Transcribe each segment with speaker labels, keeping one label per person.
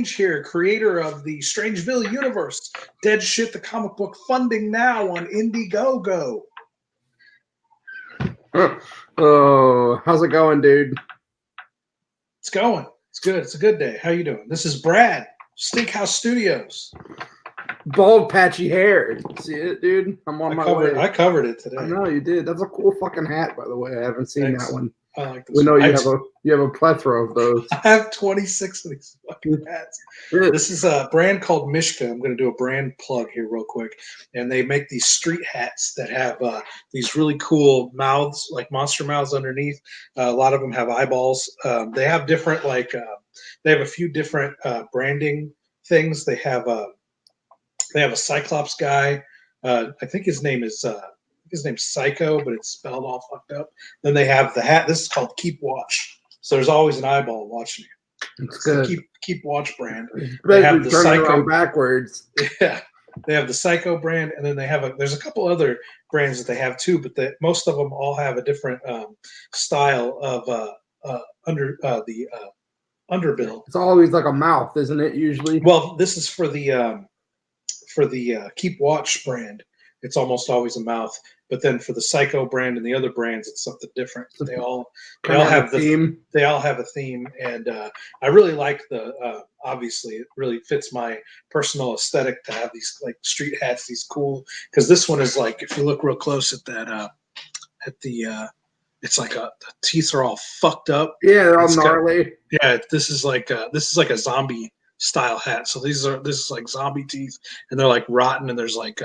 Speaker 1: here, creator of the Strangeville universe. Dead Shit, the comic book, funding now on Indiegogo.
Speaker 2: Oh, how's it going, dude?
Speaker 1: It's going. It's good. It's a good day. How you doing? This is Brad, Steakhouse Studios.
Speaker 2: Bald, patchy hair. See it, dude? I'm on my way.
Speaker 1: I covered it today.
Speaker 2: I know you did. That's a cool fucking hat, by the way. I haven't seen
Speaker 1: Thanks.
Speaker 2: that one.
Speaker 1: I like this.
Speaker 2: We know you have a plethora of those.
Speaker 1: I have 26 of these fucking hats. This is a brand called Mishka. I'm going to do a brand plug here real quick. And they make these street hats that have these really cool mouths, like monster mouths underneath. A lot of them have eyeballs. They have different, they have a few different branding things. They have a Cyclops guy. I think his name's Psycho, but it's spelled all fucked up. Then they have the hat. This is called Keep Watch. So there's always an eyeball watching you.
Speaker 2: It's good.
Speaker 1: The Keep Watch brand.
Speaker 2: They have the Psycho backwards.
Speaker 1: Yeah, they have the Psycho brand, and then there's a couple other brands that they have too, but most of them all have a different style of the underbill.
Speaker 2: It's always like a mouth, isn't it? Usually.
Speaker 1: Well, this is for the Keep Watch brand. It's almost always a mouth, but then for the Psycho brand and the other brands, it's something different. They all have the theme. They all have a theme, and I really like the. Obviously, it really fits my personal aesthetic to have these like street hats, these cool. Because this one is like, if you look real close at that, it's like the teeth are all fucked up.
Speaker 2: Yeah, they're all gnarly.
Speaker 1: This is like a zombie style hat. So this is like zombie teeth, and they're like rotten, and there's like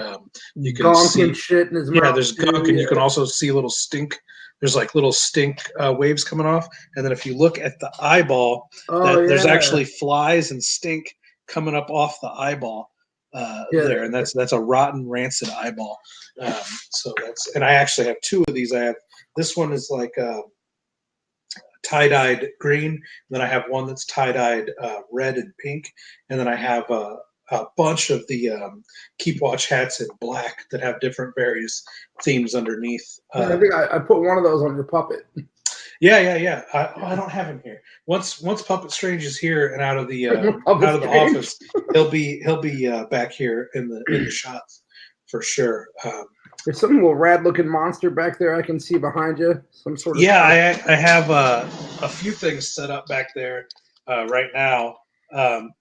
Speaker 1: you can
Speaker 2: gunk
Speaker 1: see
Speaker 2: and shit in his mouth.
Speaker 1: Yeah, there's gunk, and you can also see little stink. There's like little stink waves coming off, and then if you look at the eyeball, there's actually flies and stink coming up off the eyeball there, and that's a rotten, rancid eyeball. And I actually have two of these. I have this one is like tie-dyed green. Then I have one that's tie-dyed red and pink, and then I have a bunch of the Keep Watch hats in black that have different various themes underneath.
Speaker 2: I think I put one of those on your puppet.
Speaker 1: Yeah. I don't have him here. Once Puppet Strange is here and out of the office, he'll be back here in the shots for sure.
Speaker 2: There's some little rad-looking monster back there I can see behind you. Some sort of
Speaker 1: I have a few things set up back there right now.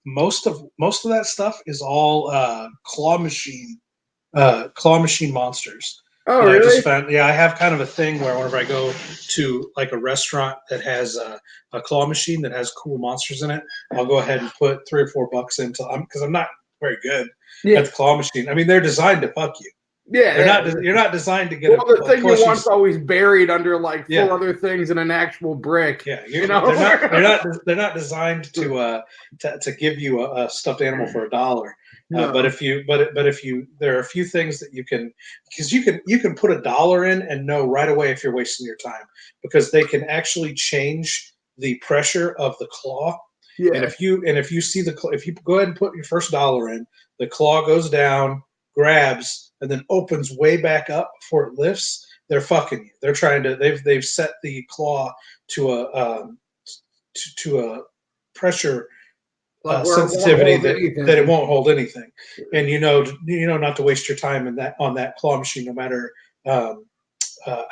Speaker 1: Most of that stuff is all claw machine monsters.
Speaker 2: Oh, really?
Speaker 1: I have kind of a thing where whenever I go to like a restaurant that has a claw machine that has cool monsters in it, I'll go ahead and put $3 or $4 into because I'm not very good at the claw machine. I mean, they're designed to fuck you.
Speaker 2: Yeah,
Speaker 1: you're not designed to get.
Speaker 2: Well, the thing you want's always buried under like four other things in an actual brick.
Speaker 1: Yeah, you know, they're not designed to give you a stuffed animal for $1. No. But if you there are a few things that you can, because you can put $1 in and know right away if you're wasting your time, because they can actually change the pressure of the claw. Yeah. And if you if you go ahead and put your first $1 in, the claw goes down, grabs, and then opens way back up before it lifts. They're fucking you. They're trying to. They've set the claw to a pressure sensitivity that it won't hold anything. And you know not to waste your time on that claw machine, no matter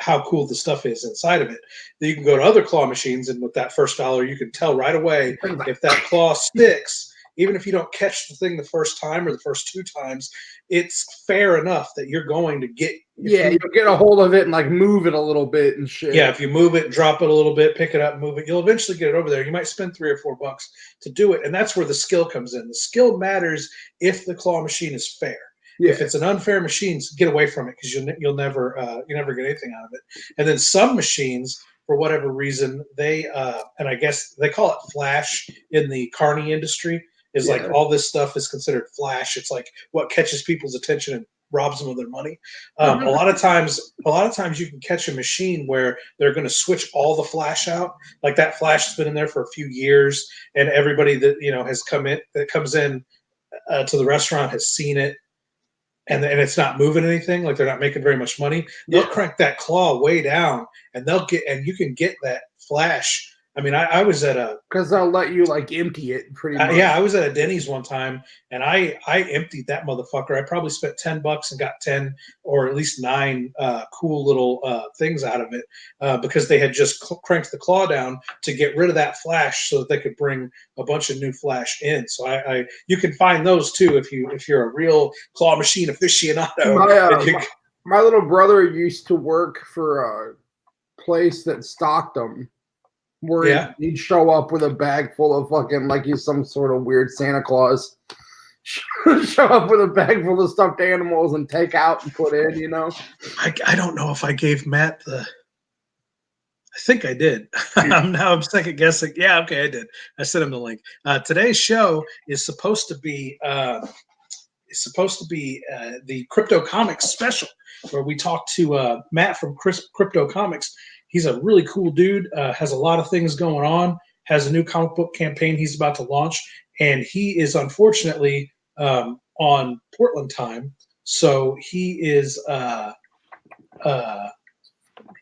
Speaker 1: how cool the stuff is inside of it. Then you can go to other claw machines, and with that first $1, you can tell right away if that claw sticks. Even if you don't catch the thing the first time or the first 2 times, it's fair enough that you're going to get.
Speaker 2: You'll get a hold of it and like move it a little bit and shit.
Speaker 1: Yeah, if you move it, drop it a little bit, pick it up, move it, you'll eventually get it over there. You might spend $3 or $4 to do it, and that's where the skill comes in. The skill matters if the claw machine is fair. Yeah. If it's an unfair machine, get away from it, because you'll never get anything out of it. And then some machines, for whatever reason, they and I guess they call it flash in the carny industry. Is like all this stuff is considered flash. It's like what catches people's attention and robs them of their money. A lot of times you can catch a machine where they're going to switch all the flash out. Like that flash has been in there for a few years, and everybody that has comes in to the restaurant has seen it, and it's not moving anything. Like they're not making very much money. They'll crank that claw way down, and you can get that flash I mean, I was at a
Speaker 2: because they'll let you like empty it pretty much.
Speaker 1: yeah, I was at a Denny's one time, and I emptied that motherfucker. I probably spent $10 and got 10 or at least 9 cool little things out of it because they had just cranked the claw down to get rid of that flash so that they could bring a bunch of new flash in. So you can find those too if you're a real claw machine aficionado.
Speaker 2: My little brother used to work for a place that stocked them. Where he'd show up with a bag full of fucking, like he's some sort of weird Santa Claus. Show up with a bag full of stuffed animals and take out and put in, you know?
Speaker 1: I don't know if I gave Matt the. I think I did. I'm second guessing. Yeah, okay, I did. I sent him the link. Today's show is supposed to be the Crypto Comics special, where we talk to Matt from Crypto Comics. He's a really cool dude, has a lot of things going on, has a new comic book campaign he's about to launch, and he is unfortunately on Portland time. So he is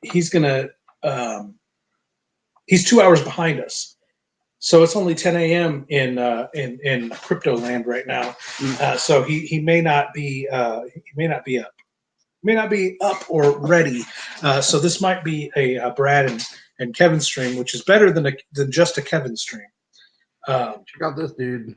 Speaker 1: he's 2 hours behind us. So it's only 10 a.m. in crypto land right now. So he may not be up or ready. So this might be a Brad and Kevin stream, which is better than just a Kevin stream.
Speaker 2: Check out this dude.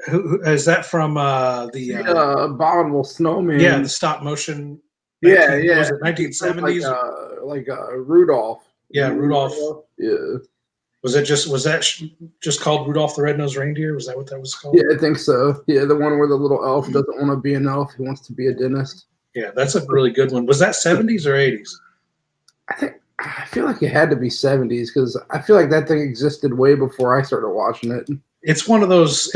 Speaker 1: Who is that from? The
Speaker 2: Abominable Snowman.
Speaker 1: Yeah, the stop motion.
Speaker 2: Yeah.
Speaker 1: Was it 1970s?
Speaker 2: Like Rudolph.
Speaker 1: Yeah, Rudolph.
Speaker 2: Yeah.
Speaker 1: Was that just called Rudolph the Red-Nosed Reindeer? Was that what that was called?
Speaker 2: Yeah, I think so. Yeah, the one where the little elf doesn't want to be an elf; he wants to be a dentist.
Speaker 1: Yeah, that's a really good one. Was that 70s or 80s?
Speaker 2: I feel like it had to be 70s because I feel like that thing existed way before I started watching it.
Speaker 1: It's one of those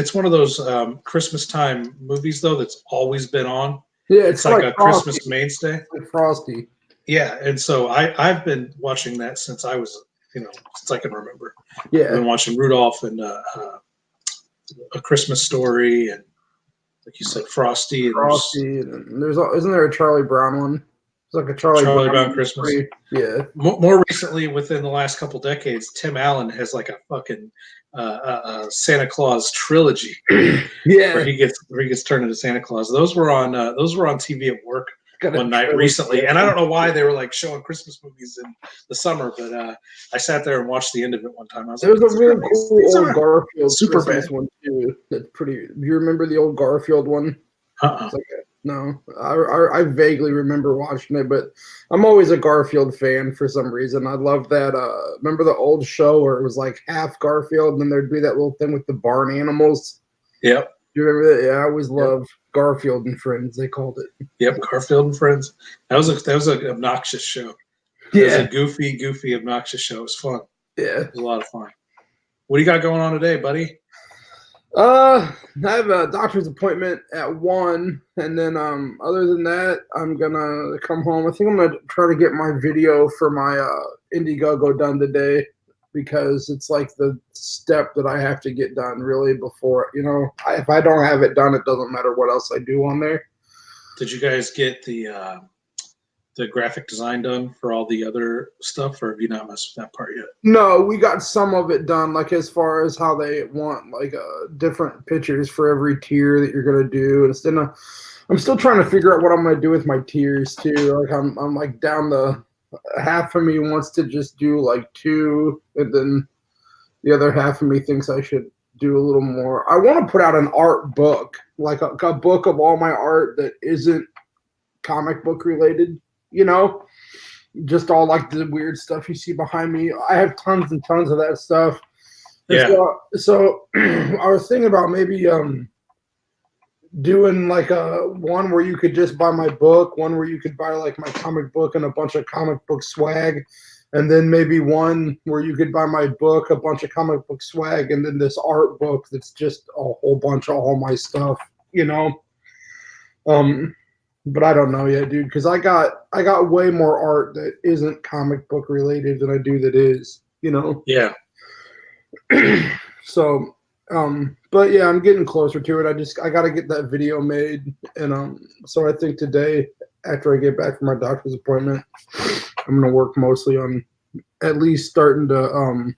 Speaker 1: Christmas time movies though that's always been on.
Speaker 2: Yeah,
Speaker 1: it's like a Frosty. Christmas mainstay.
Speaker 2: Like Frosty.
Speaker 1: Yeah, and so I've been watching that since I was since I can remember.
Speaker 2: Yeah,
Speaker 1: I've been watching Rudolph and A Christmas Story and like you said Frosty.
Speaker 2: And isn't there a Charlie Brown one? It's like a Charlie
Speaker 1: Brown Christmas.
Speaker 2: Yeah.
Speaker 1: More recently, within the last couple decades, Tim Allen has like a fucking Santa Claus trilogy.
Speaker 2: Yeah,
Speaker 1: where he gets turned into Santa Claus. Those were on TV at work one night recently, and I don't know why they were like showing Christmas movies in the summer, but I sat there and watched the end of it one time.
Speaker 2: There was a really cool old Garfield
Speaker 1: super
Speaker 2: Christmas one too. That's pretty. Do you remember the old Garfield one? No, I vaguely remember watching it, but I'm always a Garfield fan for some reason. I love that. Remember the old show where it was like half Garfield, and then there'd be that little thing with the barn animals.
Speaker 1: Yep.
Speaker 2: Do you remember that? Yeah, I always loved Garfield and Friends. They called it.
Speaker 1: Yep, Garfield and Friends. That was an obnoxious show.
Speaker 2: Yeah,
Speaker 1: it was a goofy, obnoxious show. It was fun.
Speaker 2: Yeah,
Speaker 1: it was a lot of fun. What do you got going on today, buddy?
Speaker 2: I have a doctor's appointment at 1, and then other than that, I'm gonna come home. I think I'm gonna try to get my video for my Indiegogo done today because it's like the step that I have to get done really before if I don't have it done, it doesn't matter what else I do on there.
Speaker 1: Did you guys get the graphic design done for all the other stuff, or have you not messed with that part yet?
Speaker 2: No, we got some of it done, like as far as how they want like different pictures for every tier that you're gonna do. And I'm still trying to figure out what I'm gonna do with my tiers too. Like I'm like down the half of me wants to just do like 2, and then the other half of me thinks I should do a little more. I want to put out an art book, like a book of all my art that isn't comic book related. Just all like the weird stuff you see behind me. I have tons and tons of that stuff.
Speaker 1: Yeah.
Speaker 2: So I was thinking about maybe doing like a one where you could just buy my book, one where you could buy like my comic book and a bunch of comic book swag, and then maybe one where you could buy my book, a bunch of comic book swag, and then this art book that's just a whole bunch of all my stuff. But I don't know yet, dude, because I got way more art that isn't comic book related than I do that is,
Speaker 1: Yeah.
Speaker 2: So, but yeah, I'm getting closer to it. I got to get that video made, and so I think today, after I get back from my doctor's appointment, I'm gonna work mostly on at least starting to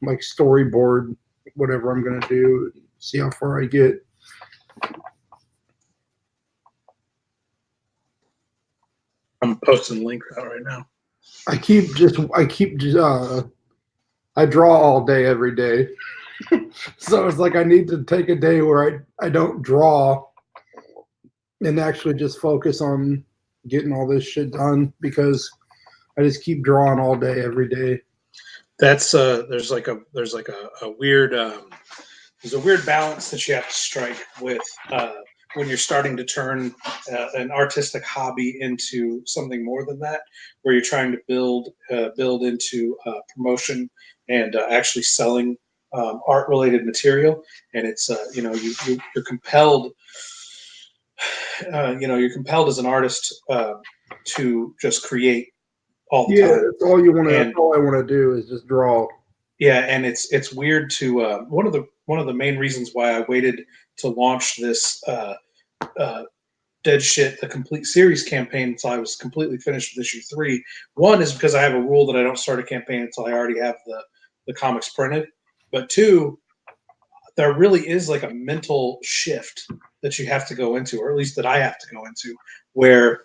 Speaker 2: like storyboard whatever I'm gonna do, see how far I get.
Speaker 1: I'm posting links out right now.
Speaker 2: I draw all day every day. So it's like I need to take a day where I don't draw and actually just focus on getting all this shit done, because I just keep drawing all day every day.
Speaker 1: That's there's like a weird there's a weird balance that you have to strike with when you're starting to turn an artistic hobby into something more than that, where you're trying to build into promotion and actually selling art related material. And it's you're compelled you're compelled as an artist to just create all the time.
Speaker 2: That's all you want to.
Speaker 1: And
Speaker 2: That's all I want to do is just draw.
Speaker 1: yeah, and it's weird to one of the main reasons why I waited to launch this Dead Shit the complete series campaign until I was completely finished with issue 3. One is because I have a rule that I don't start a campaign until I already have the comics printed. But 2, there really is like a mental shift that you have to go into, or at least that I have to go into, where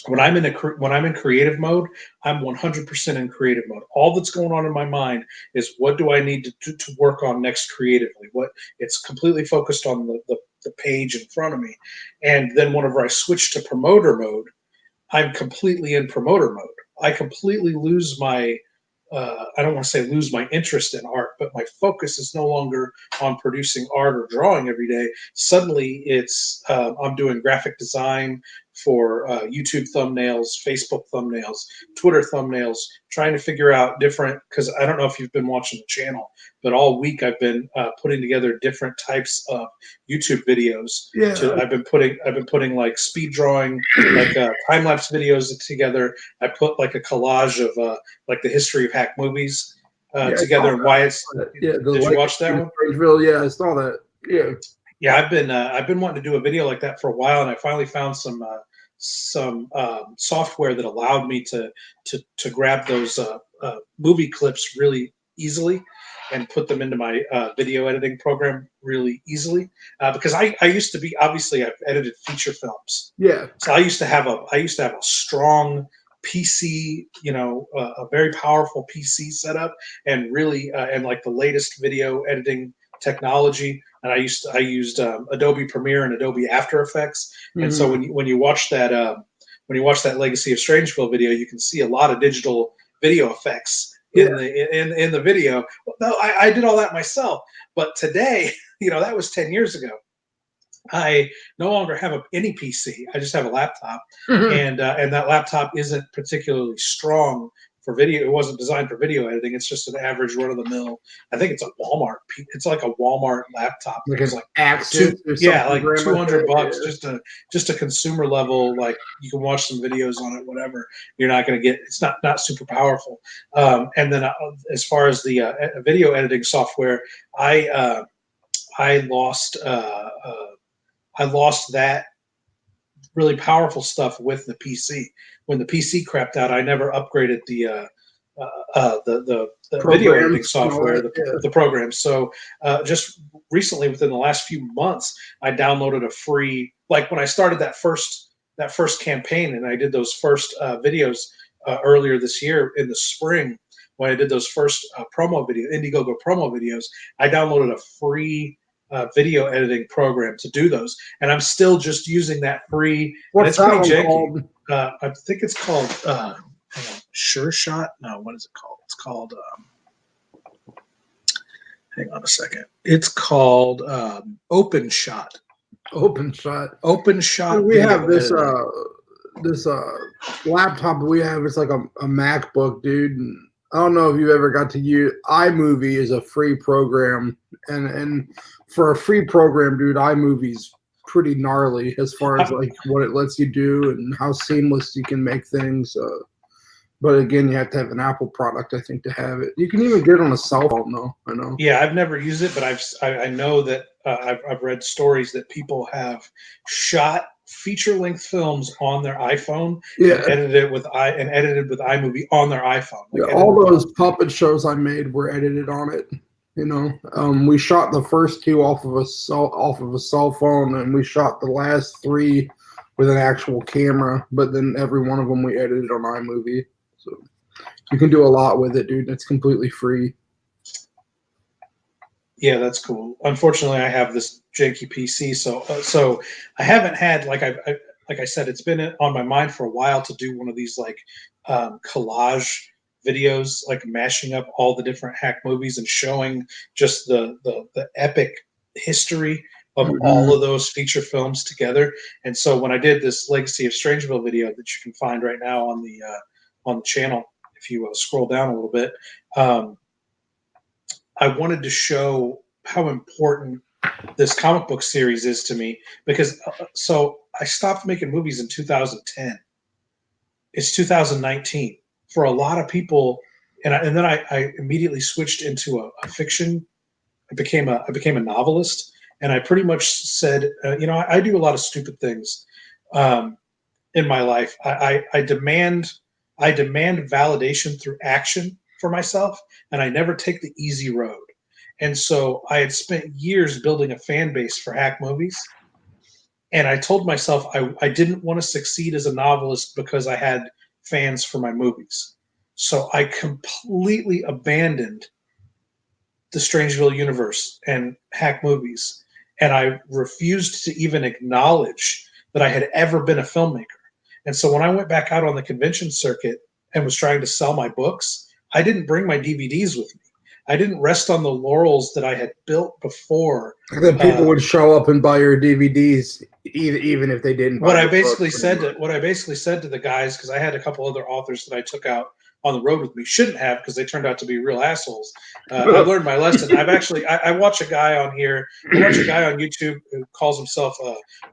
Speaker 1: when I'm in creative mode, I'm 100% in creative mode. All that's going on in my mind is what do I need to work on next creatively. It's completely focused on the page in front of me. And then whenever I switch to promoter mode, I'm completely in promoter mode. I completely lose my I don't want to say lose my interest in art, but my focus is no longer on producing art or drawing every day. Suddenly it's I'm doing graphic design for YouTube thumbnails, Facebook thumbnails, Twitter thumbnails, trying to figure out different, because I don't know if you've been watching the channel, but all week I've been putting together different types of YouTube videos.
Speaker 2: Yeah.
Speaker 1: I've been putting like speed drawing, like time lapse videos together. I put like a collage of like the history of hack movies together, and why it's.
Speaker 2: Yeah,
Speaker 1: did you watch that one?
Speaker 2: Strangeville, yeah, I saw that. Yeah.
Speaker 1: Yeah, I've been wanting to do a video like that for a while, and I finally found some software that allowed me to grab those movie clips really easily and put them into my video editing program really easily. Because I used to be, obviously I've edited feature films.
Speaker 2: Yeah.
Speaker 1: So I used to have a strong PC, a very powerful PC setup, and really and like the latest video editing technology. And I used Adobe Premiere and Adobe After Effects. And so when you watch that Legacy of Strangeville video, you can see a lot of digital video effects in the video. No, I did all that myself. But today, that was 10 years ago. I no longer have any PC. I just have a laptop, and that laptop isn't particularly strong for video. It wasn't designed for video editing. It's just an average run of the mill. I think it's a Walmart. It's like a Walmart laptop.
Speaker 2: Like
Speaker 1: it's
Speaker 2: an
Speaker 1: like
Speaker 2: Axis or
Speaker 1: like
Speaker 2: something.
Speaker 1: $200, just a consumer level. Like you can watch some videos on it, whatever. You're not going to get. It's not super powerful. And then as far as the video editing software, I lost. I lost that really powerful stuff with the PC. When the PC crapped out, I never upgraded the video editing software, the programs. So just recently, within the last few months, I downloaded a free. Like when I started that first campaign, and I did those first videos earlier this year in the spring. When I did those first Indiegogo promo videos, I downloaded a free video editing program to do those, and I'm still just using that free.
Speaker 2: What's that one
Speaker 1: called? I think it's called Sure Shot. No, what is it called? It's called. Hang on a second. It's called Open Shot.
Speaker 2: Open Shot.
Speaker 1: Open Shot.
Speaker 2: Dude, we have this this laptop we have. It's like a MacBook, dude. And I don't know if you ever got to use iMovie is a free program, and for a free program, dude, iMovie's pretty gnarly as far as like what it lets you do and how seamless you can make things. But again, you have to have an Apple product, I think, to have it. You can even get it on a cell phone, though. I know.
Speaker 1: Yeah, I've never used it, but I know that I've read stories that people have shot feature-length films on their iPhone
Speaker 2: Yeah.
Speaker 1: and edited with iMovie on their iPhone.
Speaker 2: Yeah, all those puppet shows I made were edited on it. You know, we shot the first two off of a cell phone, and we shot the last three with an actual camera. But then every one of them we edited on iMovie. So you can do a lot with it, dude. It's completely free.
Speaker 1: Yeah, that's cool. Unfortunately, I have this janky PC, so I haven't had like I said, it's been on my mind for a while to do one of these like collage videos, like mashing up all the different hack movies and showing just the epic history of all of those feature films together. And so when I did this Legacy of Strangeville video that you can find right now on the channel, if you scroll down a little bit. I wanted to show how important this comic book series is to me because so I stopped making movies in 2010. It's 2019 for a lot of people, and then I immediately switched into a fiction. I became a novelist, and I pretty much said, I do a lot of stupid things in my life. I demand validation through action for myself, and I never take the easy road. And so I had spent years building a fan base for hack movies. And I told myself I didn't want to succeed as a novelist because I had fans for my movies. So I completely abandoned the Strangeville universe and hack movies. And I refused to even acknowledge that I had ever been a filmmaker. And so when I went back out on the convention circuit and was trying to sell my books, I didn't bring my DVDs with me. I didn't rest on the laurels that I had built before.
Speaker 2: That people would show up and buy your DVDs, even if they didn't.
Speaker 1: What I basically said to the guys, because I had a couple other authors that I took out on the road with me, shouldn't have, because they turned out to be real assholes. I learned my lesson. I watch a guy on here. I watch a guy on YouTube who calls himself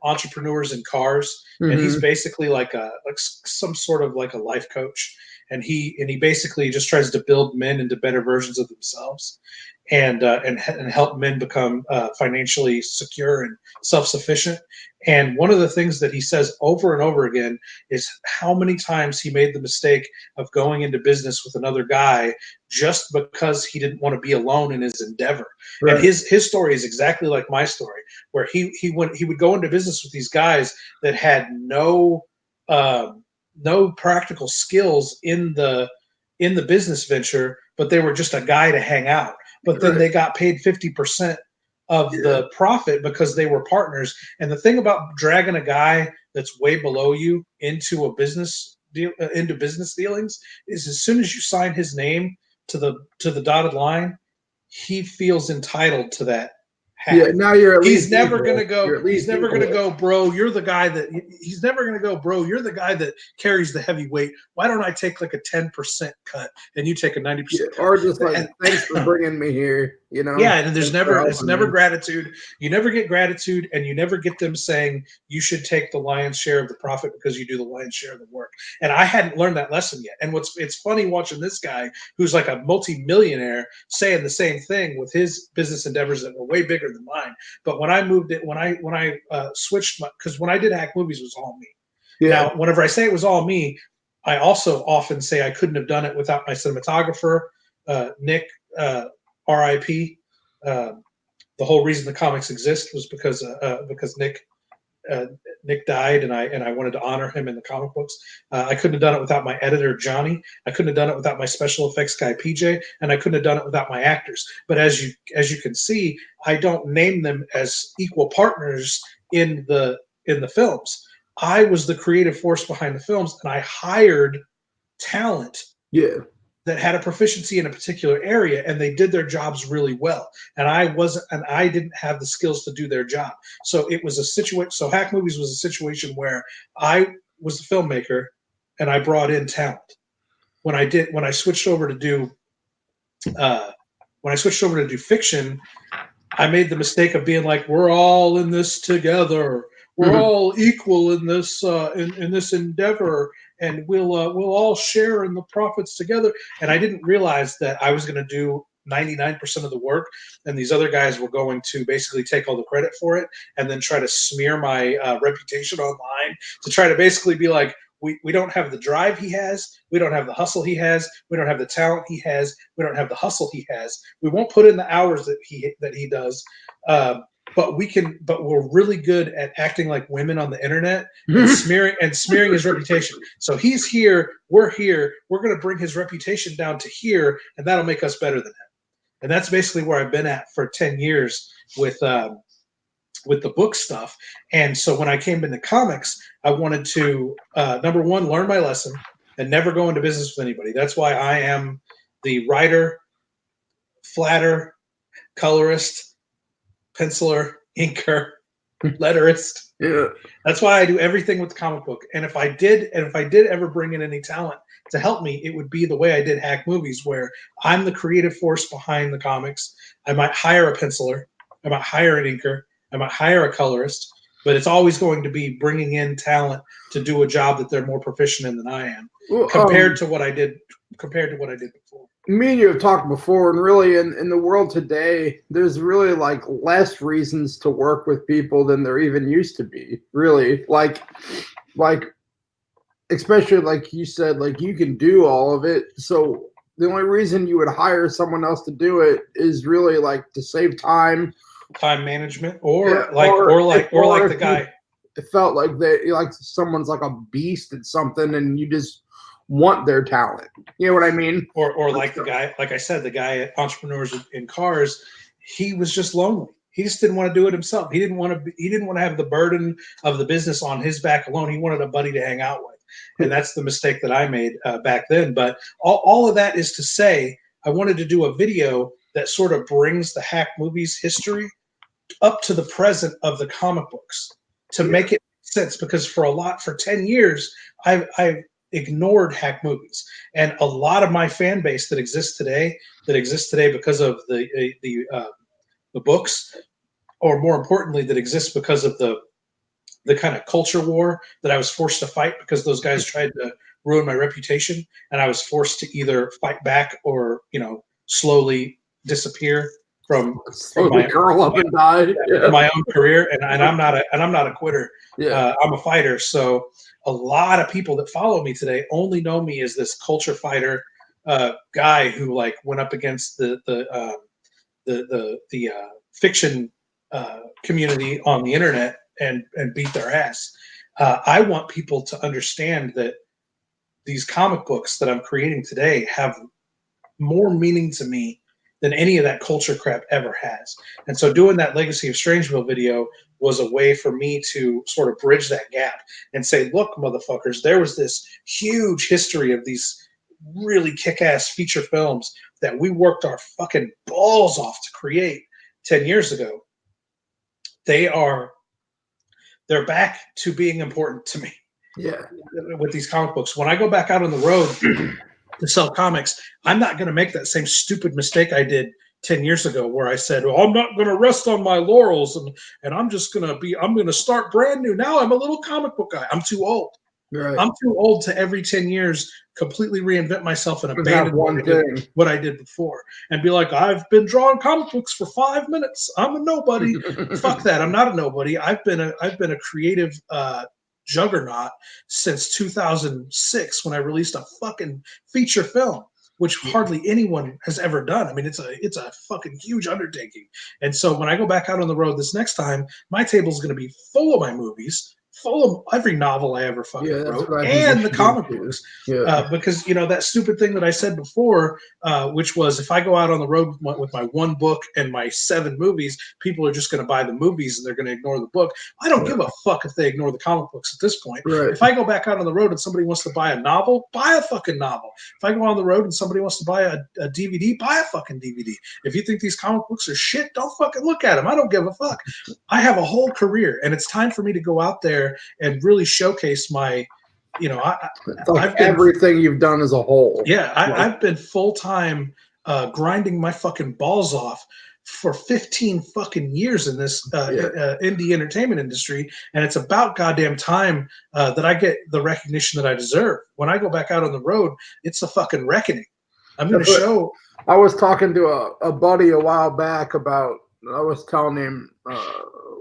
Speaker 1: Entrepreneurs in Cars, and he's basically like some sort of like a life coach. And he basically just tries to build men into better versions of themselves, and help men become financially secure and self-sufficient. And one of the things that he says over and over again is how many times he made the mistake of going into business with another guy just because he didn't want to be alone in his endeavor. Right. And his story is exactly like my story, where he would go into business with these guys that had no practical skills in the business venture, but they were just a guy to hang out. But then they got paid 50% of the profit because they were partners. And the thing about dragging a guy that's way below you into a business deal, into business dealings, is as soon as you sign his name to the dotted line, he feels entitled to that.
Speaker 2: Yeah, now you're at least.
Speaker 1: He's never gonna go. He's never gonna go, bro. You're the guy that. He's never gonna go, bro. You're the guy that carries the heavy weight. Why don't I take like a 10% cut and you take a 90% cut?
Speaker 2: Or just like, thanks for bringing me here. You know.
Speaker 1: Yeah, and it's never gratitude. You never get gratitude, and you never get them saying you should take the lion's share of the profit because you do the lion's share of the work. And I hadn't learned that lesson yet. And it's funny watching this guy who's like a multi-millionaire saying the same thing with his business endeavors that were way bigger than mine. But when I moved it, when I switched, because when I did hack movies, it was all me. Yeah. Now, whenever I say it was all me, I also often say I couldn't have done it without my cinematographer, Nick, R.I.P. The whole reason the comics exist was because Nick died, and I wanted to honor him in the comic books. I couldn't have done it without my editor Johnny. I couldn't have done it without my special effects guy PJ, and I couldn't have done it without my actors. But as you can see, I don't name them as equal partners in the films. I was the creative force behind the films, and I hired talent. Yeah. That had a proficiency in a particular area, and they did their jobs really well. And I didn't have the skills to do their job. So it was a situation. So Hack Movies was a situation where I was the filmmaker, and I brought in talent. When I switched over to do fiction, I made the mistake of being like, we're all in this together. We're all equal in this in this endeavor, and we'll all share in the profits together. And I didn't realize that I was going to do 99% of the work, and these other guys were going to basically take all the credit for it and then try to smear my reputation online to try to basically be like, we don't have the drive he has, we don't have the hustle he has, we don't have the talent he has, we don't have the hustle he has. We won't put in the hours that he does, but we're really good at acting like women on the internet and smearing his reputation. So he's here, we're going to bring his reputation down to here, and that'll make us better than him. And that's basically where I've been at for 10 years with the book stuff. And so when I came into comics, I wanted to, number one, learn my lesson and never go into business with anybody. That's why I am the writer, flatter, colorist, penciler, inker, letterist.
Speaker 2: Yeah.
Speaker 1: That's why I do everything with the comic book. And if I did ever bring in any talent to help me, it would be the way I did Hack Movies, where I'm the creative force behind the comics. I might hire a penciler, I might hire an inker, I might hire a colorist, but it's always going to be bringing in talent to do a job that they're more proficient in than I am, compared to what I did before.
Speaker 2: Me and you have talked before, and really in the world today, there's really like less reasons to work with people than there even used to be. Really, like especially like you said, like you can do all of it. So the only reason you would hire someone else to do it is really like to save time
Speaker 1: management, or like the guy.
Speaker 2: It felt like someone's like a beast at something, and you just want their talent. You know what I mean?
Speaker 1: Or like the guy, like I said, the guy at Entrepreneurs in Cars, he was just lonely. He just didn't want to do it himself. He didn't want to have the burden of the business on his back alone. He wanted a buddy to hang out with, and that's the mistake that I made back then. But all of that is to say, I wanted to do a video that sort of brings the Hack Movies history up to the present of the comic books to make it make sense, because for 10 years I've ignored Hack Movies, and a lot of my fan base that exists today because of the books, or more importantly, that exists because of the kind of culture war that I was forced to fight, because those guys tried to ruin my reputation, and I was forced to either fight back or slowly disappear from my own career, and I'm not a quitter.
Speaker 2: Yeah.
Speaker 1: I'm a fighter. So a lot of people that follow me today only know me as this culture fighter guy who like went up against the fiction community on the internet and beat their ass. I want people to understand that these comic books that I'm creating today have more meaning to me than any of that culture crap ever has. And so doing that Legacy of Strangeville video was a way for me to sort of bridge that gap and say, look, motherfuckers, there was this huge history of these really kick-ass feature films that we worked our fucking balls off to create 10 years ago. They're back to being important to me.
Speaker 2: Yeah.
Speaker 1: With these comic books. When I go back out on the road to sell comics, I'm not going to make that same stupid mistake I did 10 years ago, where I said, well, I'm not going to rest on my laurels and I'm going to start brand new. Now I'm a little comic book guy. I'm too old.
Speaker 2: Right.
Speaker 1: I'm too old to every 10 years completely reinvent myself and abandon what I did before and be like, I've been drawing comic books for 5 minutes. I'm a nobody. Fuck that. I'm not a nobody. I've been a creative juggernaut since 2006, when I released a fucking feature film, which hardly anyone has ever done. I mean, it's a fucking huge undertaking. And so when I go back out on the road this next time, my table is going to be full of my movies, full of every novel I ever fucking wrote, and the comic books.
Speaker 2: Yeah.
Speaker 1: Because that stupid thing that I said before, which was, if I go out on the road with my one book and my 7 movies, people are just going to buy the movies and they're going to ignore the book. I don't give a fuck if they ignore the comic books at this point.
Speaker 2: Right.
Speaker 1: If I go back out on the road and somebody wants to buy a novel, buy a fucking novel. If I go on the road and somebody wants to buy a DVD, buy a fucking DVD. If you think these comic books are shit, don't fucking look at them. I don't give a fuck. I have a whole career, and it's time for me to go out there and really showcase my,
Speaker 2: everything you've done as a whole.
Speaker 1: Yeah, I've been full-time grinding my fucking balls off for 15 fucking years in this indie entertainment industry, and it's about goddamn time that I get the recognition that I deserve. When I go back out on the road, it's a fucking reckoning. I'm going to show.
Speaker 2: I was talking to a buddy a while back about. I was telling him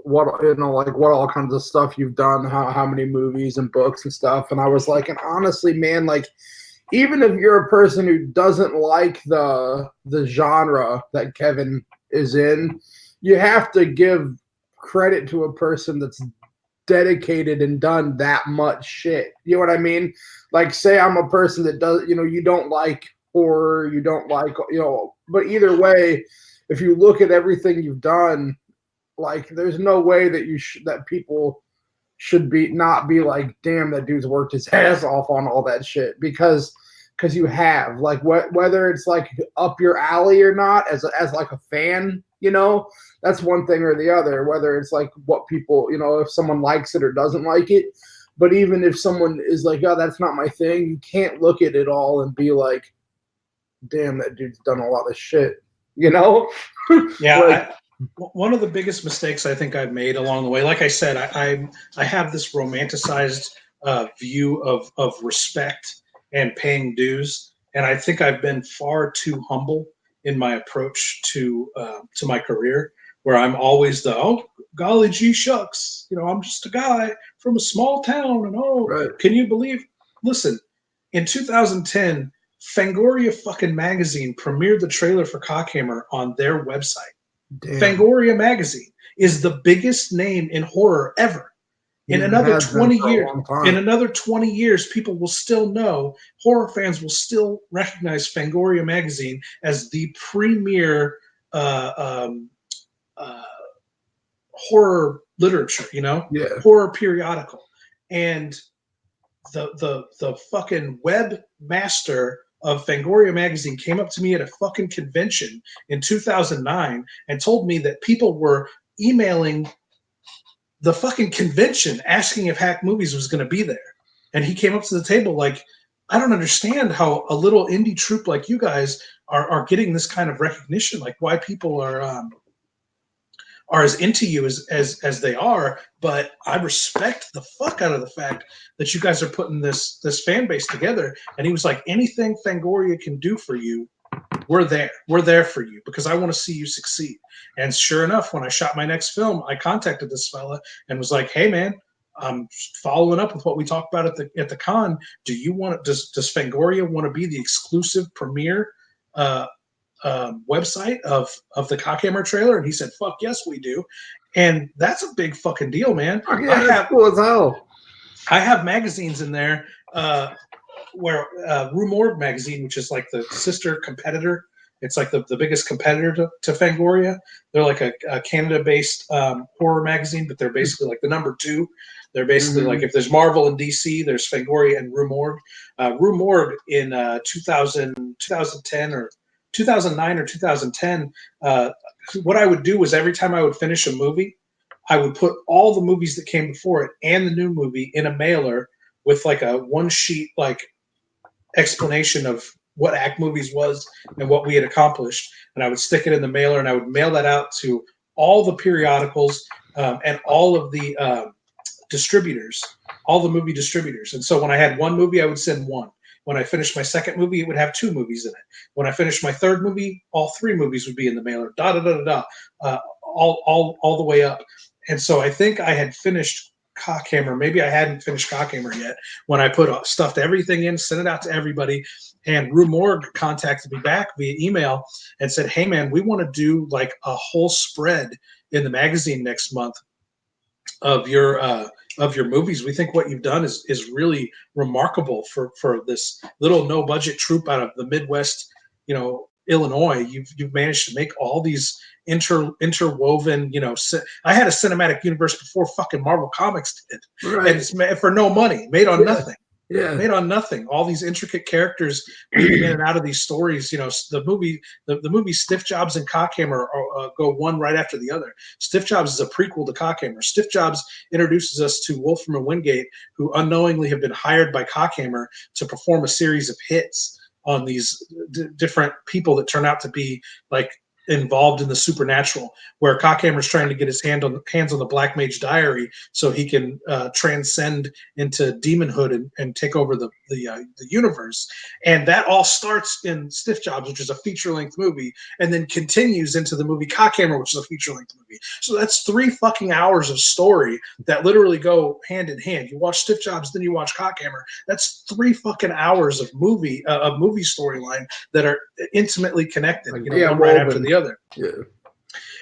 Speaker 2: what like what all kinds of stuff you've done, how many movies and books and stuff, and I was like, and honestly, man, like even if you're a person who doesn't like the genre that Kevin is in, you have to give credit to a person that's dedicated and done that much shit. You know what I mean? Like, say I'm a person that does, you don't like horror, you don't like, but either way, if you look at everything you've done, like, there's no way that that people should not be like, damn, that dude's worked his ass off on all that shit, because you have, like, whether it's like up your alley or not as like a fan, that's one thing or the other, whether it's like what people, if someone likes it or doesn't like it. But even if someone is like, oh, that's not my thing, you can't look at it all and be like, damn, that dude's done a lot of shit,
Speaker 1: Yeah.
Speaker 2: Like,
Speaker 1: one of the biggest mistakes I think I've made along the way, like I said, I have this romanticized view of respect and paying dues, and I think I've been far too humble in my approach to my career, where I'm always golly gee shucks, I'm just a guy from a small town, and
Speaker 2: right.
Speaker 1: Can you believe? Listen, in 2010, Fangoria fucking magazine premiered the trailer for Cockhammer on their website.
Speaker 2: Damn.
Speaker 1: Fangoria magazine is the biggest name in horror ever. In another 20 years, people will still know, horror fans will still recognize Fangoria magazine as the premier horror literature, horror periodical. And the fucking webmaster of Fangoria magazine came up to me at a fucking convention in 2009 and told me that people were emailing the fucking convention asking if Hack Movies was going to be there. And he came up to the table like, I don't understand how a little indie troupe like you guys are getting this kind of recognition. Like, why people are as into you as they are. But I respect the fuck out of the fact that you guys are putting this fan base together. And he was like, anything Fangoria can do for you, we're there. We're there for you because I want to see you succeed. And sure enough, when I shot my next film, I contacted this fella and was like, hey man, I'm following up with what we talked about at the con. Do you want does Fangoria want to be the exclusive premiere website of the Cockhammer trailer? And he said, fuck yes, we do. And that's a big fucking deal, man.
Speaker 2: Oh, yeah, that's cool as hell.
Speaker 1: I have magazines in there where Rue Morgue magazine, which is like the sister competitor, it's like the biggest competitor to Fangoria. They're like a Canada-based horror magazine, but they're basically like the number two. They're basically like, if there's Marvel and DC, there's Fangoria and Rue Morgue. Rue Morgue in 2010 or 2009 or 2010, what I would do was every time I would finish a movie, I would put all the movies that came before it and the new movie in a mailer with like a one sheet like explanation of what Act Movies was and what we had accomplished. And I would stick it in the mailer and I would mail that out to all the periodicals and all of the distributors, all the movie distributors. And so when I had one movie, I would send one. When I finished my second movie, it would have two movies in it. When I finished my third movie, all three movies would be in the mailer, all the way up. And so I think I had finished Cockhammer. Maybe I hadn't finished Cockhammer yet when I put stuffed everything in, sent it out to everybody. And Rue Morgue contacted me back via email and said, hey, man, we want to do like a whole spread in the magazine next month of your movies. We think what you've done is really remarkable for this little no budget troupe out of the Midwest, Illinois. You've managed to make all these interwoven, I had a cinematic universe before fucking Marvel Comics did, right. And it's made for no money, made on nothing. Yeah, made on nothing. All these intricate characters weaving in and out of these stories. The movie Stiff Jobs and Cockhammer go one right after the other. Stiff Jobs is a prequel to Cockhammer. Stiff Jobs introduces us to Wolfram and Wingate, who unknowingly have been hired by Cockhammer to perform a series of hits on these different people that turn out to be like involved in the supernatural, where Cockhammer's trying to get his hands on the Black Mage Diary so he can transcend into demonhood and take over the universe. And that all starts in Stiff Jobs, which is a feature-length movie, and then continues into the movie Cockhammer, which is a feature-length movie. So that's 3 fucking hours of story that literally go hand in hand. You watch Stiff Jobs, then you watch Cockhammer. That's 3 fucking hours of movie storyline that are intimately connected, one right after the other.
Speaker 2: Yeah.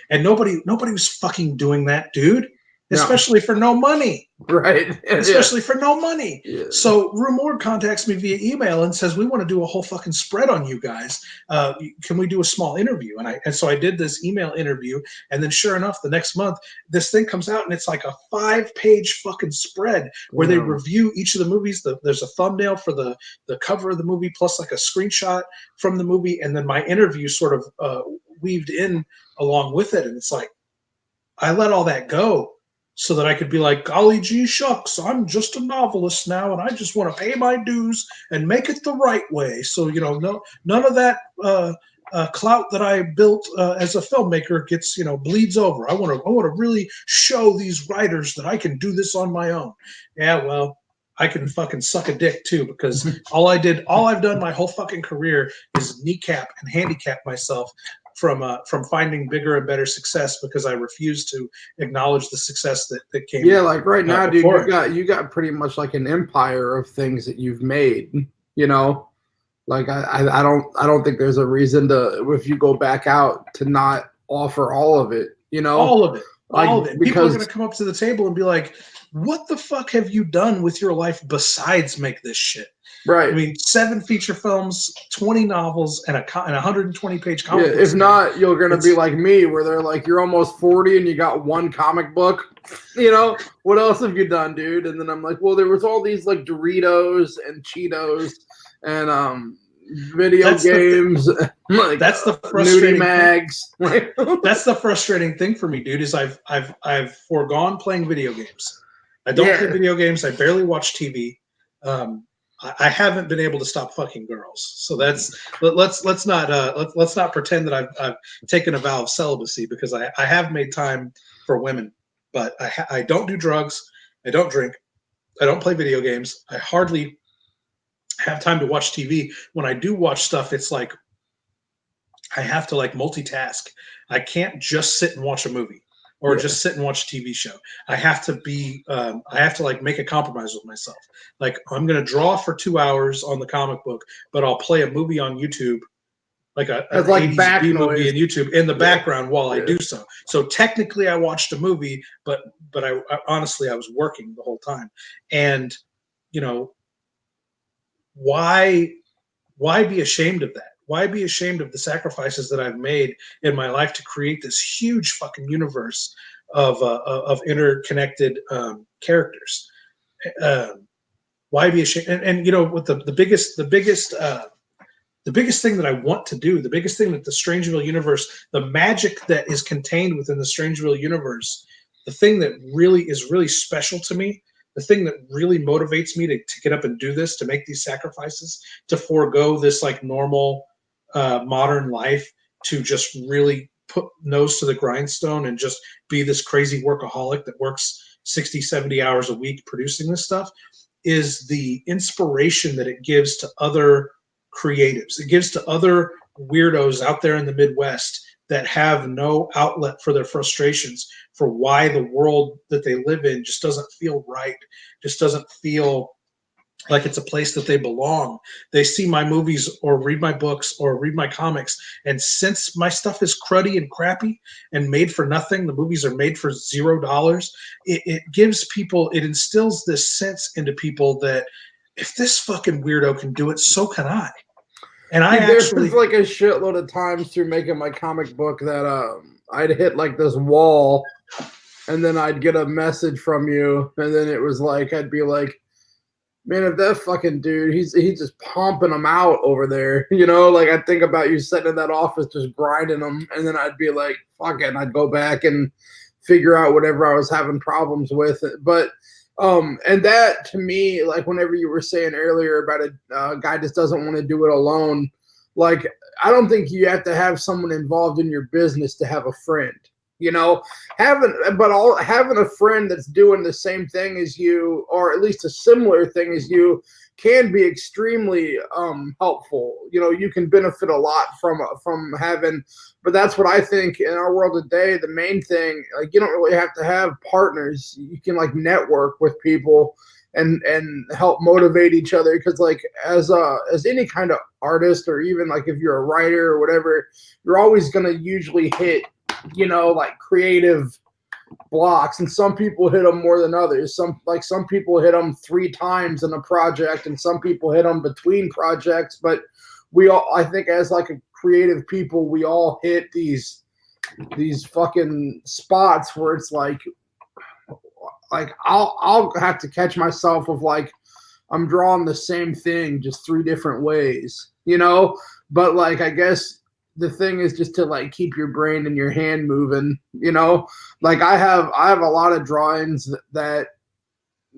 Speaker 1: And nobody was fucking doing that, dude. Especially for no money.
Speaker 2: Right.
Speaker 1: Especially for no money.
Speaker 2: Yeah.
Speaker 1: So Rue Morgue contacts me via email and says, we want to do a whole fucking spread on you guys. Can we do a small interview? And so I did this email interview. And then sure enough, the next month, this thing comes out and it's like a 5-page fucking spread where they review each of the movies. There's a thumbnail for the cover of the movie plus like a screenshot from the movie. And then my interview sort of weaved in along with it. And it's like, I let all that go so that I could be like, golly gee shucks, I'm just a novelist now, and I just want to pay my dues and make it the right way. So, none of that clout that I built as a filmmaker gets, bleeds over. I want to really show these writers that I can do this on my own. Yeah, well, I can fucking suck a dick too, because all I've done my whole fucking career is kneecap and handicap myself from finding bigger and better success because I refuse to acknowledge the success that came.
Speaker 2: Yeah, like right now, dude, you got pretty much like an empire of things that you've made. Like I don't think there's a reason to, if you go back out, to not offer all of it.
Speaker 1: All of it.
Speaker 2: Like,
Speaker 1: all of it. People are going to come up to the table and be like, "What the fuck have you done with your life besides make this shit?"
Speaker 2: Right.
Speaker 1: I mean, 7 feature films, 20 novels, and a 120-page comic book.
Speaker 2: If not, you're going to be like me, where they're like, you're almost 40 and you got 1 comic book. What else have you done, dude? And then I'm like, well, there was all these like Doritos and Cheetos and video games. Like,
Speaker 1: that's the frustrating
Speaker 2: mags.
Speaker 1: That's the frustrating thing for me, dude, is I've foregone playing video games. I don't play video games. I barely watch TV. I haven't been able to stop fucking girls, so let's not pretend that I've taken a vow of celibacy, because I have made time for women, but I don't do drugs, I don't drink, I don't play video games, I hardly have time to watch TV. When I do watch stuff, it's like I have to like multitask. I can't just sit and watch a movie or just sit and watch a TV show. I have to like make a compromise with myself. Like, I'm going to draw for 2 hours on the comic book, but I'll play a movie on YouTube, like an 80s B movie on YouTube in the background while I do so. So technically I watched a movie, but I honestly, I was working the whole time. And, why be ashamed of that? Why be ashamed of the sacrifices that I've made in my life to create this huge fucking universe of interconnected characters? Why be ashamed? And what the biggest thing that I want to do, the biggest thing that the Strangeville universe, the magic that is contained within the Strangeville universe, the thing that really is really special to me, the thing that really motivates me to get up and do this, to make these sacrifices, to forego this like normal modern life, to just really put nose to the grindstone and just be this crazy workaholic that works 60, 70 hours a week producing this stuff, is the inspiration that it gives to other creatives. It gives to other weirdos out there in the Midwest that have no outlet for their frustrations, for why the world that they live in just doesn't feel right, just doesn't feel like it's a place that they belong. They see my movies or read my books or read my comics, and since my stuff is cruddy and crappy and made for nothing, the movies are made for $0, it gives people, it instills this sense into people that if this fucking weirdo can do it, so can I. And
Speaker 2: there's like a shitload of times through making my comic book that I'd hit like this wall, and then I'd get a message from you, and then it was like, I'd be like, man, if that fucking dude, he's just pumping them out over there, like I'd think about you sitting in that office just grinding them, and then I'd be like, fuck it, and I'd go back and figure out whatever I was having problems with. But and that to me, like whenever you were saying earlier about a guy just doesn't want to do it alone, like, I don't think you have to have someone involved in your business to have a friend. You know, having a friend that's doing the same thing as you, or at least a similar thing as you, can be extremely helpful. You know, you can benefit a lot from having. But that's what I think in our world today. The main thing, like, you don't really have to have partners. You can like network with people and help motivate each other, because like as any kind of artist, or even like if you're a writer or whatever, you're always going to usually hit, you know, like creative blocks, and some people hit them more than others. Some people hit them 3 times in a project, and some people hit them between projects. But we all, I think, as like a creative people, we all hit these fucking spots where it's like I'll have to catch myself of like, I'm drawing the same thing just 3 different ways, you know. But like, I guess the thing is just to like keep your brain and your hand moving, you know. Like I have a lot of drawings that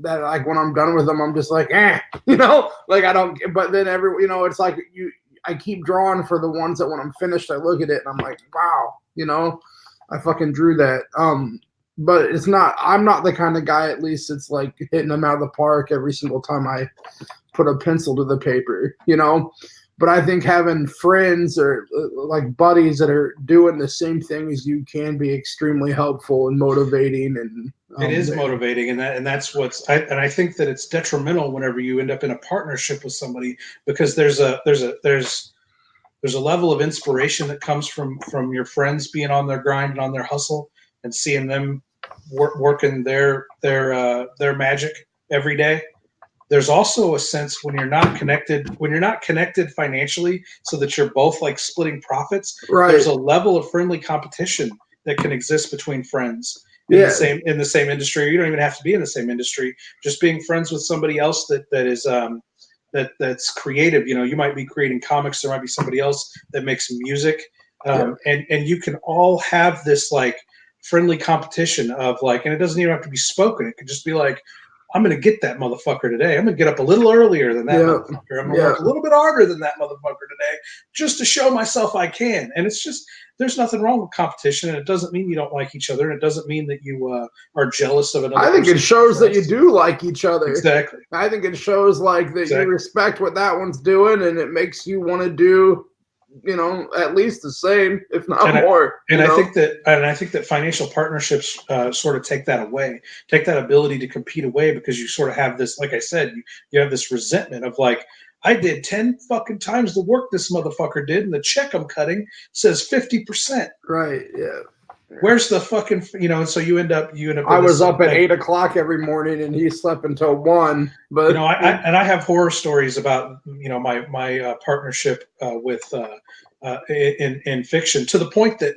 Speaker 2: like when I'm done with them, I'm just like, you know, like I don't. But then you know, it's like I keep drawing for the ones that when I'm finished, I look at it and I'm like, wow, you know, I fucking drew that. But it's not. I'm not the kind of guy, at least, it's like hitting them out of the park every single time I put a pencil to the paper, you know. But I think having friends or like buddies that are doing the same thing as you can be extremely helpful and motivating. And
Speaker 1: it is motivating, and that's what's. I think that it's detrimental whenever you end up in a partnership with somebody, because there's a level of inspiration that comes from your friends being on their grind and on their hustle, and seeing them working their magic every day. There's also a sense when you're not connected financially, so that you're both like splitting profits.
Speaker 2: Right.
Speaker 1: There's a level of friendly competition that can exist between friends in the same industry. You don't even have to be in the same industry. Just being friends with somebody else that's creative. You know, you might be creating comics. There might be somebody else that makes music, and you can all have this like friendly competition of like, and it doesn't even have to be spoken. It could just be like, I'm going to get that motherfucker today. I'm going to get up a little earlier than that motherfucker. I'm going to work a little bit harder than that motherfucker today, just to show myself I can. And it's just, there's nothing wrong with competition, and it doesn't mean you don't like each other, and it doesn't mean that you are jealous of another.
Speaker 2: I think it shows that you do like each other.
Speaker 1: Exactly.
Speaker 2: I think it shows like that you respect what that one's doing, and it makes you want to do, you know, at least the same, if not more.
Speaker 1: I think that financial partnerships sort of take that ability to compete away, because you sort of have this, like I said, you have this resentment of like, I did 10 fucking times the work this motherfucker did, and the check I'm cutting says 50%.
Speaker 2: Right. Yeah.
Speaker 1: Where's the fucking, you know? And so you end up.
Speaker 2: I was up at 8 o'clock every morning, and he slept until 1. But
Speaker 1: you know, I have horror stories about, you know, my partnership with in fiction, to the point that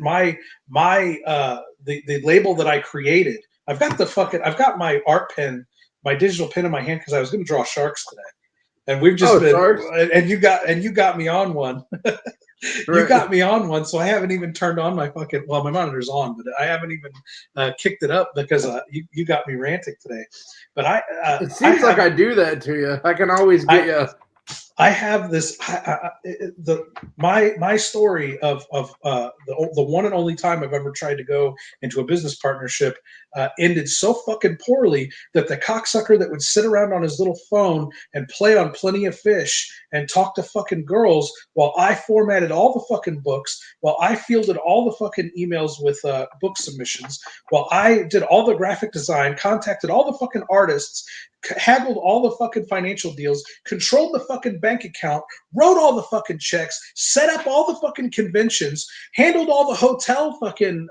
Speaker 1: the label that I created. I've got my art pen, my digital pen in my hand, because I was going to draw sharks today. And we've just and you got me on one. You got me on one, so I haven't even turned on my fucking. Well, my monitor's on, but I haven't even kicked it up, because you got me ranting today. But
Speaker 2: it seems like I do that to you. I can always get you.
Speaker 1: I have this my story of the one and only time I've ever tried to go into a business partnership ended so fucking poorly that the cocksucker that would sit around on his little phone and play on Plenty of Fish and talk to fucking girls while I formatted all the fucking books, while I fielded all the fucking emails with book submissions, while I did all the graphic design, contacted all the fucking artists, haggled all the fucking financial deals, controlled the fucking bank account, wrote all the fucking checks, set up all the fucking conventions, handled all the hotel fucking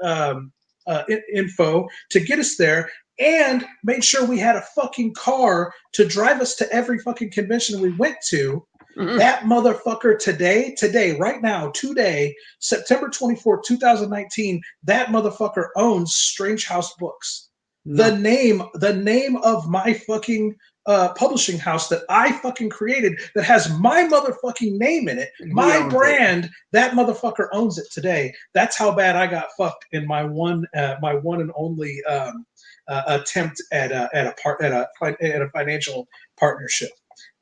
Speaker 1: info to get us there, and made sure we had a fucking car to drive us to every fucking convention we went to. Mm-hmm. That motherfucker today, right now, today, September 24th, 2019, that motherfucker owns Strangehouse Books. No. The name of my fucking publishing house that I fucking created, that has my motherfucking name in it, my brand, that motherfucker owns it today. That's how bad I got fucked in my one and only attempt at a financial partnership.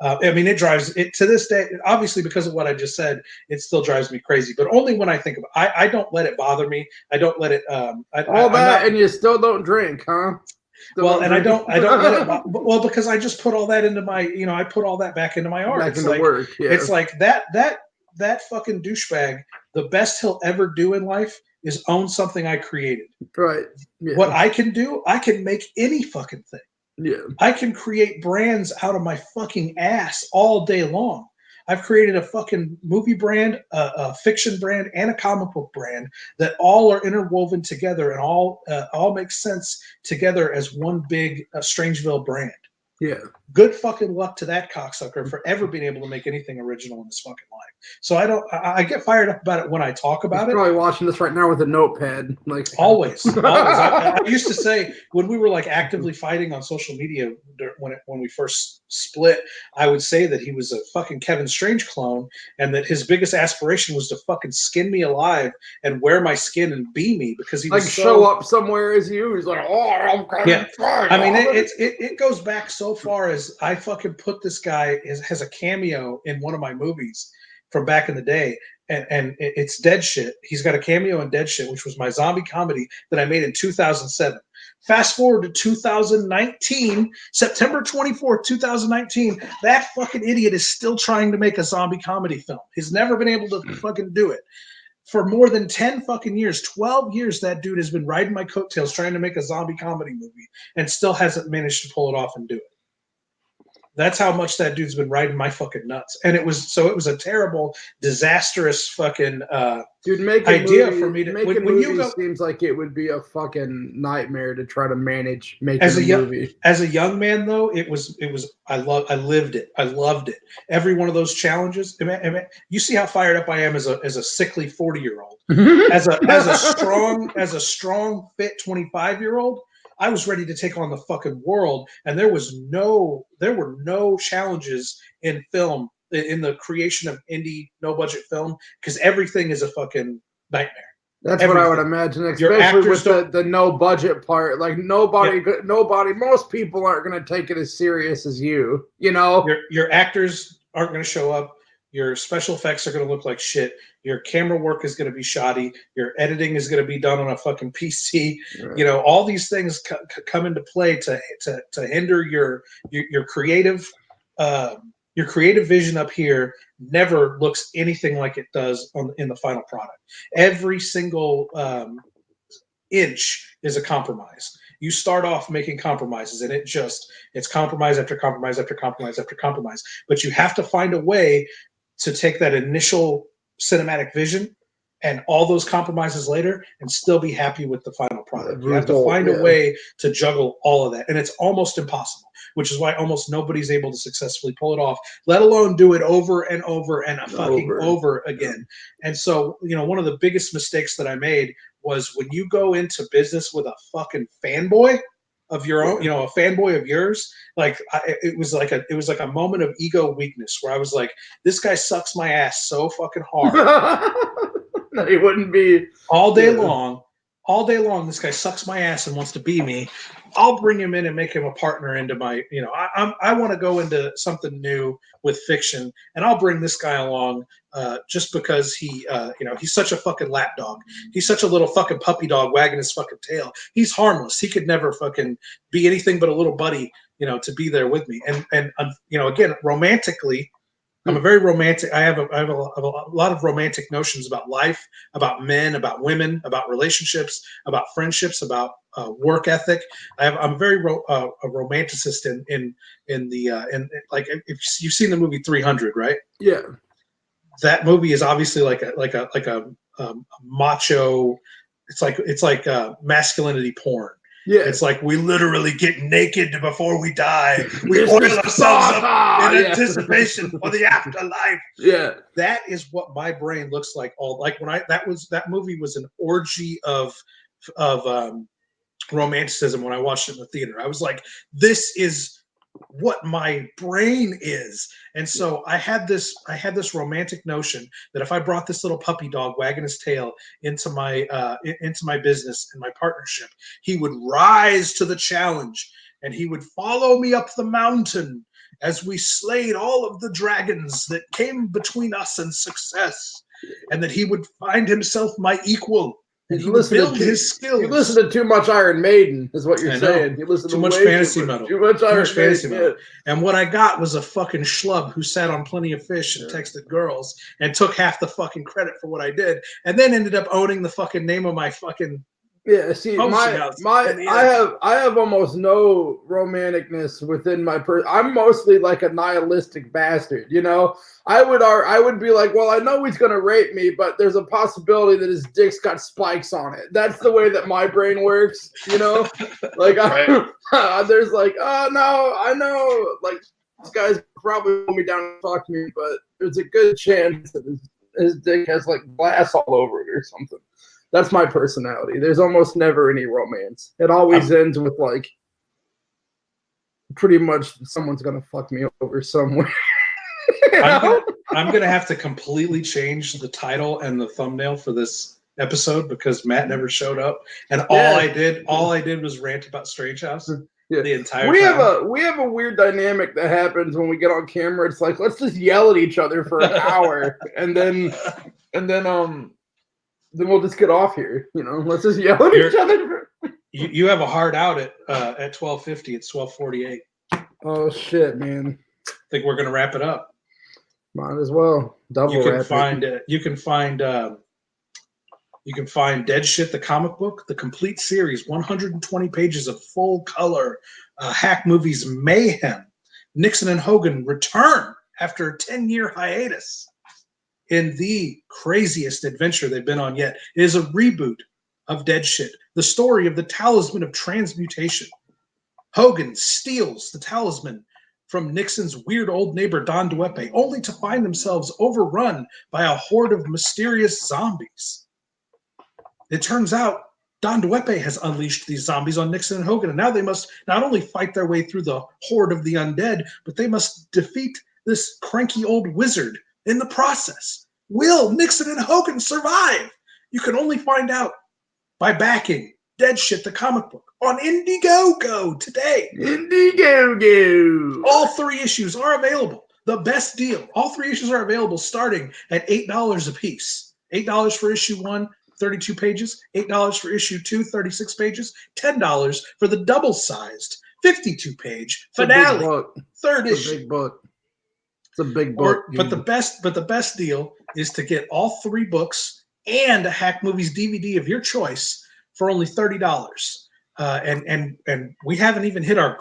Speaker 1: I mean, it drives it to this day. Obviously, because of what I just said, it still drives me crazy. But only when I think of it. I don't let it bother me. I don't let it.
Speaker 2: All
Speaker 1: I'm
Speaker 2: that,
Speaker 1: not.
Speaker 2: and you still don't drink, huh? Still
Speaker 1: Well,
Speaker 2: don't
Speaker 1: and I
Speaker 2: drink.
Speaker 1: don't let it. Well, because I just put all that into my. I put all that back into my art.
Speaker 2: Back into work. Yeah.
Speaker 1: It's like that fucking douchebag. The best he'll ever do in life is own something I created.
Speaker 2: Right. Yeah.
Speaker 1: What I can do, I can make any fucking thing.
Speaker 2: Yeah.
Speaker 1: I can create brands out of my fucking ass all day long. I've created a fucking movie brand, a fiction brand, and a comic book brand that all are interwoven together and all make sense together as one big Strangeville brand.
Speaker 2: Yeah.
Speaker 1: Good fucking luck to that cocksucker for ever being able to make anything original in his fucking life. So I get fired up about it when I talk about
Speaker 2: He's probably watching this right now with a notepad. Like
Speaker 1: always. I used to say when we were like actively fighting on social media when we first split, I would say that he was a fucking Kevin Strange clone, and that his biggest aspiration was to fucking skin me alive and wear my skin and be me because he
Speaker 2: like
Speaker 1: was
Speaker 2: show up somewhere as you. He's like, oh, I'm Kevin Strange.
Speaker 1: I mean, it goes back so far as I fucking put this guy has a cameo in one of my movies from back in the day. And it's Dead Shit. He's got a cameo in Dead Shit, which was my zombie comedy that I made in 2007. Fast forward to 2019, September 24th, 2019. That fucking idiot is still trying to make a zombie comedy film. He's never been able to fucking do it. For more than 10 fucking years, 12 years, that dude has been riding my coattails trying to make a zombie comedy movie and still hasn't managed to pull it off and do it. That's how much that dude's been riding my fucking nuts. And it was a terrible, disastrous fucking
Speaker 2: dude, making
Speaker 1: idea
Speaker 2: movies,
Speaker 1: for me to
Speaker 2: when you go, seems like it would be a fucking nightmare to try to manage making a movie.
Speaker 1: As a young man though, it was I lived it. I loved it. Every one of those challenges. You see how fired up I am as a sickly 40-year-old. as a strong fit 25-year-old. I was ready to take on the fucking world, and there were no challenges in film in the creation of indie no budget film because everything is a fucking nightmare.
Speaker 2: That's what I would imagine, especially with the no budget part. Like nobody, most people aren't going to take it as serious as you.
Speaker 1: Your actors aren't going to show up. Your special effects are going to look like shit. Your camera work is going to be shoddy. Your editing is going to be done on a fucking PC. Right. All these things come into play to hinder your creative vision up here. Never looks anything like it does in the final product. Every single inch is a compromise. You start off making compromises, and it's compromise after compromise after compromise after compromise. But you have to find a way to take that initial cinematic vision and all those compromises later and still be happy with the final product. You have to find a way to juggle all of that. And it's almost impossible, which is why almost nobody's able to successfully pull it off, let alone do it over and over and over again. And so, one of the biggest mistakes that I made was when you go into business with a fucking fanboy of your own, a fanboy of yours, it was like a moment of ego weakness where I was like, this guy sucks my ass so fucking hard.
Speaker 2: No, he wouldn't be
Speaker 1: all day long. All day long, this guy sucks my ass and wants to be me. I'll bring him in and make him a partner into my, I want to go into something new with fiction, and I'll bring this guy along just because he's such a fucking lapdog. He's such a little fucking puppy dog wagging his fucking tail. He's harmless. He could never fucking be anything but a little buddy, to be there with me. And again, romantically, I'm a very romantic. I have a lot of romantic notions about life, about men, about women, about relationships, about friendships, about work ethic. I'm very a romanticist in if you've seen the movie 300, right?
Speaker 2: Yeah.
Speaker 1: That movie is obviously like a macho. It's like masculinity porn. Yeah, it's like we literally get naked before we die. We oil ourselves up in anticipation for the afterlife.
Speaker 2: Yeah,
Speaker 1: that is what my brain looks like. That movie was an orgy of romanticism when I watched it in the theater. I was like, this is what my brain is. And so I had this romantic notion that if I brought this little puppy dog wagging his tail into my business and my partnership, he would rise to the challenge and he would follow me up the mountain as we slayed all of the dragons that came between us and success, and that he would find himself my equal. And he would build his skills.
Speaker 2: You listen to too much Iron Maiden, is what you're saying. You listen
Speaker 1: too
Speaker 2: to
Speaker 1: much fantasy metal.
Speaker 2: Too much Iron Maiden.
Speaker 1: Metal. And what I got was a fucking schlub who sat on Plenty of Fish and texted girls and took half the fucking credit for what I did, and then ended up owning the fucking name of my fucking.
Speaker 2: Yeah, see, I have almost no romanticness within my person. I'm mostly like a nihilistic bastard, you know. I would be like, well, I know he's gonna rape me, but there's a possibility that his dick's got spikes on it. That's the way that my brain works, you know. Like, there's like, oh no, I know, like this guy's probably put me down and fuck me, but there's a good chance that his dick has like glass all over it or something. That's my personality. There's almost never any romance. It always ends with like pretty much someone's gonna fuck me over somewhere.
Speaker 1: I'm gonna have to completely change the title and the thumbnail for this episode because Matt never showed up, and all I did was rant about Strangehouse the entire time.
Speaker 2: We have a weird dynamic that happens when we get on camera. It's like let's just yell at each other for an hour, and then we'll just get off here, you know. Let's just yell at each other.
Speaker 1: You have a hard out at 12:50. It's 12:48.
Speaker 2: Oh shit, man!
Speaker 1: I think we're gonna wrap it up.
Speaker 2: Might as well.
Speaker 1: You can find Dead Shit, the comic book, the complete series, 120 pages of full color hack movies mayhem. Nixon and Hogan return after a 10-year hiatus in the craziest adventure they've been on yet. It is a reboot of Dead Shit, the story of the talisman of transmutation. Hogan steals the talisman from Nixon's weird old neighbor Don Dueppe, only to find themselves overrun by a horde of mysterious zombies. It turns out Don Dueppe has unleashed these zombies on Nixon and Hogan, and now they must not only fight their way through the horde of the undead, but they must defeat this cranky old wizard in the process. Will Nixon and Hogan survive? You can only find out by backing Dead Shit, the comic book, on Indiegogo today.
Speaker 2: Indiegogo.
Speaker 1: All 3 issues are available. The best deal. All 3 issues are available starting at $8 a piece. $8 for issue 1, 32 pages. $8 for issue 2, 36 pages. $10 for the double-sized 52-page finale. Third issue.
Speaker 2: Big book. It's a big book.
Speaker 1: But the best deal is to get all 3 books and a Hack Movies DVD of your choice for only $30. And we haven't even hit our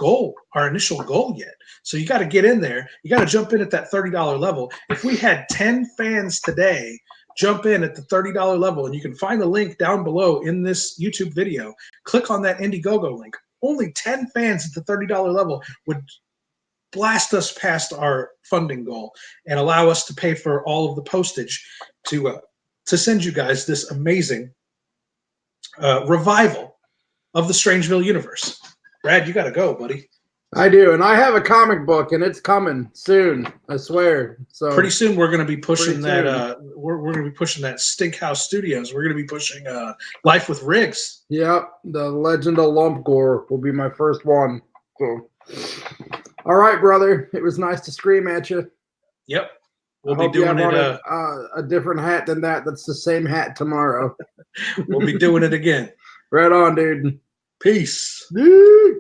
Speaker 1: initial goal yet. So you got to get in there. You got to jump in at that $30 level. If we had 10 fans today jump in at the $30 level, and you can find the link down below in this YouTube video, click on that Indiegogo link. Only 10 fans at the $30 level would blast us past our funding goal and allow us to pay for all of the postage to send you guys this amazing revival of the Strangeville universe. Brad, you got to go, buddy.
Speaker 2: I do, and I have a comic book, and it's coming soon. I swear. So
Speaker 1: pretty soon we're going to be pushing that. We're going to be pushing that Stinkhouse Studios. We're going to be pushing Life with Riggs.
Speaker 2: Yep, the Legend of Lumpgore will be my first one. So, all right, brother. It was nice to scream at you.
Speaker 1: Yep. We'll be doing it
Speaker 2: a different hat than that. That's the same hat tomorrow.
Speaker 1: We'll be doing it again.
Speaker 2: Right on, dude.
Speaker 1: Peace.
Speaker 2: Dude.